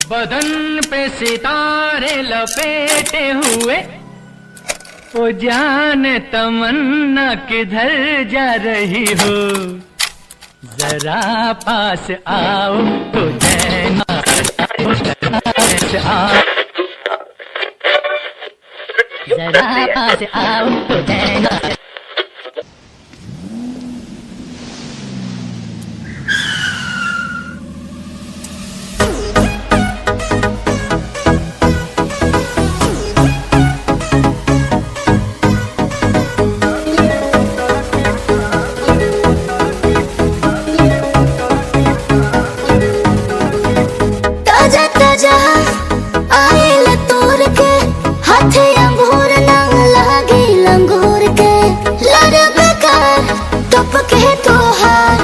बदन पे सितारे लपेटे हुए, ओ जान तमन्ना किधर जा रही हो, जरा पास आओ तो जैना आओ, जरा पास आओ तो जैना। आयल तोर के हाथे अंगूर नंग लागे लंगूर के लड़ बेकार टप के तोहार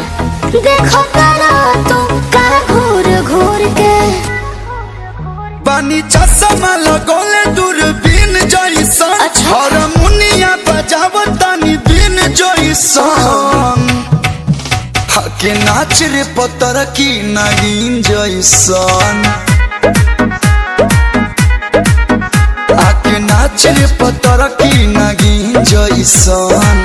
देखो तारा तो का घूर घूर के पानी चश्मा लगोले दूरबीन जइसन। अच्छा। हारमोनिया बजावतानी बीन जइसन। हके नाच रे पतर की नागिन जइसन। आके नाच रे पतर की नागिन जइसन।